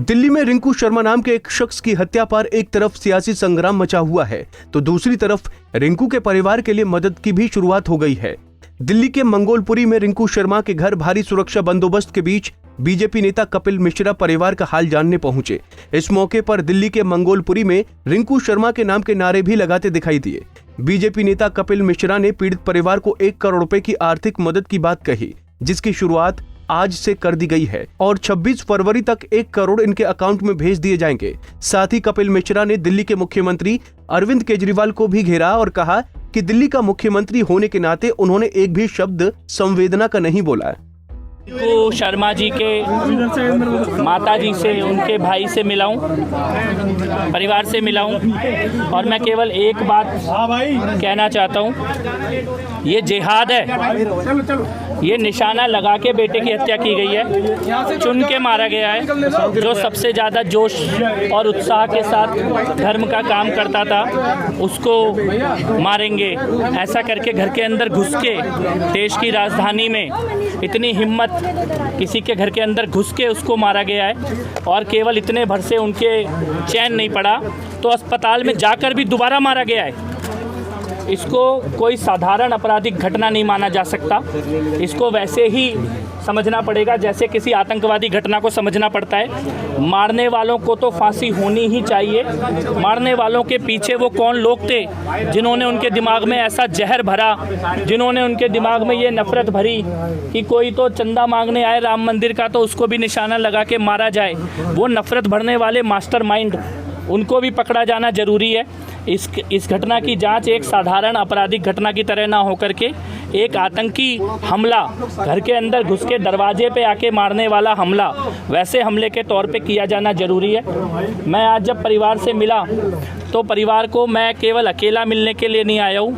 दिल्ली में रिंकू शर्मा नाम के एक शख्स की हत्या पर एक तरफ सियासी संग्राम मचा हुआ है तो दूसरी तरफ रिंकू के परिवार के लिए मदद की भी शुरुआत हो गई है। दिल्ली के मंगोलपुरी में रिंकू शर्मा के घर भारी सुरक्षा बंदोबस्त के बीच बीजेपी नेता कपिल मिश्रा परिवार का हाल जानने पहुंचे। इस मौके पर दिल्ली के मंगोलपुरी में रिंकू शर्मा के नाम के नारे भी लगाते दिखाई दिए। बीजेपी नेता कपिल मिश्रा ने पीड़ित परिवार को 1 करोड़ रुपए की आर्थिक मदद की बात कही, जिसकी शुरुआत आज से कर दी गई है और 26 फरवरी तक 1 करोड़ इनके अकाउंट में भेज दिए जाएंगे। साथ ही कपिल मिश्रा ने दिल्ली के मुख्यमंत्री अरविंद केजरीवाल को भी घेरा और कहा कि दिल्ली का मुख्यमंत्री होने के नाते उन्होंने एक भी शब्द संवेदना का नहीं बोला। रिंकू शर्मा जी के माताजी से, उनके भाई से मिला हूँ, परिवार से मिला हूँ और मैं केवल एक बात कहना चाहता हूँ, ये जिहाद है। ये निशाना लगा के बेटे की हत्या की गई है, चुन के मारा गया है। जो सबसे ज़्यादा जोश और उत्साह के साथ धर्म का काम करता था उसको मारेंगे, ऐसा करके घर के अंदर घुस के देश की राजधानी में इतनी हिम्मत, किसी के घर के अंदर घुस के उसको मारा गया है और केवल इतने भर से उनके चैन नहीं पड़ा तो अस्पताल में जाकर भी दोबारा मारा गया है। इसको कोई साधारण आपराधिक घटना नहीं माना जा सकता, इसको वैसे ही समझना पड़ेगा जैसे किसी आतंकवादी घटना को समझना पड़ता है। मारने वालों को तो फांसी होनी ही चाहिए। मारने वालों के पीछे वो कौन लोग थे जिन्होंने उनके दिमाग में ऐसा जहर भरा, जिन्होंने उनके दिमाग में ये नफरत भरी कि कोई तो चंदा मांगने आए राम मंदिर का तो उसको भी निशाना लगा के मारा जाए। वो नफरत भरने वाले मास्टरमाइंड, उनको भी पकड़ा जाना जरूरी है। इस घटना की जांच एक साधारण आपराधिक घटना की तरह ना होकर के एक आतंकी हमला, घर के अंदर घुस के दरवाजे पे आके मारने वाला हमला, वैसे हमले के तौर पे किया जाना जरूरी है। मैं आज जब परिवार से मिला तो परिवार को मैं केवल अकेला मिलने के लिए नहीं आया हूँ,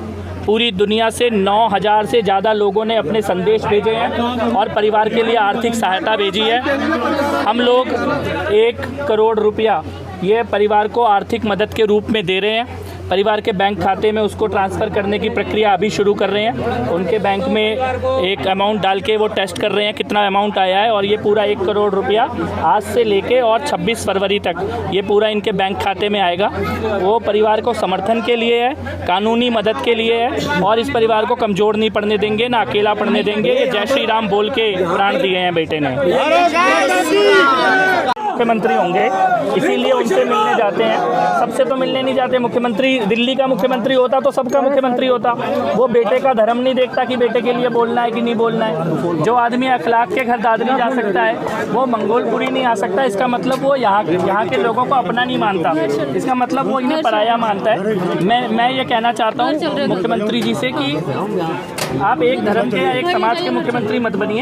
पूरी दुनिया से 9000 से ज़्यादा लोगों ने अपने संदेश भेजे हैं और परिवार के लिए आर्थिक सहायता भेजी है। हम लोग 1 करोड़ रुपया ये परिवार को आर्थिक मदद के रूप में दे रहे हैं। परिवार के बैंक खाते में उसको ट्रांसफ़र करने की प्रक्रिया अभी शुरू कर रहे हैं। उनके बैंक में एक अमाउंट डाल के वो टेस्ट कर रहे हैं कितना अमाउंट आया है और ये पूरा 1 करोड़ रुपया आज से लेके और 26 फरवरी तक ये पूरा इनके बैंक खाते में आएगा। वो परिवार को समर्थन के लिए है, कानूनी मदद के लिए है और इस परिवार को कमज़ोर नहीं पड़ने देंगे, ना अकेला पड़ने देंगे। ये जय श्री राम बोल के प्राण दिए हैं बेटे ने। मुख्यमंत्री होंगे इसीलिए उनसे मिलने जाते हैं, सबसे तो मिलने नहीं जाते। मुख्यमंत्री दिल्ली का मुख्यमंत्री होता तो सबका मुख्यमंत्री होता। वो बेटे का धर्म नहीं देखता कि बेटे के लिए बोलना है कि नहीं बोलना है। जो आदमी अखलाक के घर दादरी जा सकता है वो मंगोलपुरी नहीं आ सकता। इसका मतलब वो यहाँ के लोगों को अपना नहीं मानता, इसका मतलब वो इन्हें पराया मानता है। मैं ये कहना चाहता हूँ मुख्यमंत्री जी से कि आप एक धर्म के या एक समाज के मुख्यमंत्री मत बनिए।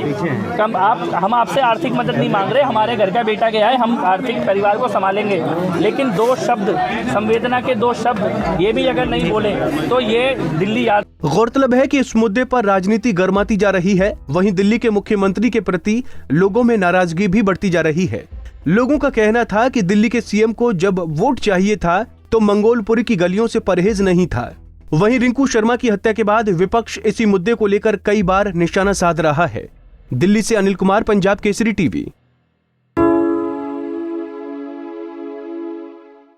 हम आपसे आर्थिक मदद नहीं मांग रहे, हमारे घर का बेटा गया है, हम आर्थिक परिवार को संभालेंगे, लेकिन 2 शब्द संवेदना के 2 शब्द ये भी अगर नहीं बोले तो ये दिल्ली याद। गौरतलब है कि इस मुद्दे पर राजनीति गर्माती जा रही है। वहीं दिल्ली के मुख्यमंत्री के प्रति लोगों में नाराजगी भी बढ़ती जा रही है। लोगों का कहना था कि दिल्ली के सीएम को जब वोट चाहिए था तो मंगोलपुरी की गलियों से परहेज नहीं था। वहीं रिंकू शर्मा की हत्या के बाद विपक्ष इसी मुद्दे को लेकर कई बार निशाना साध रहा है। दिल्ली से अनिल कुमार, पंजाब केसरी टीवी।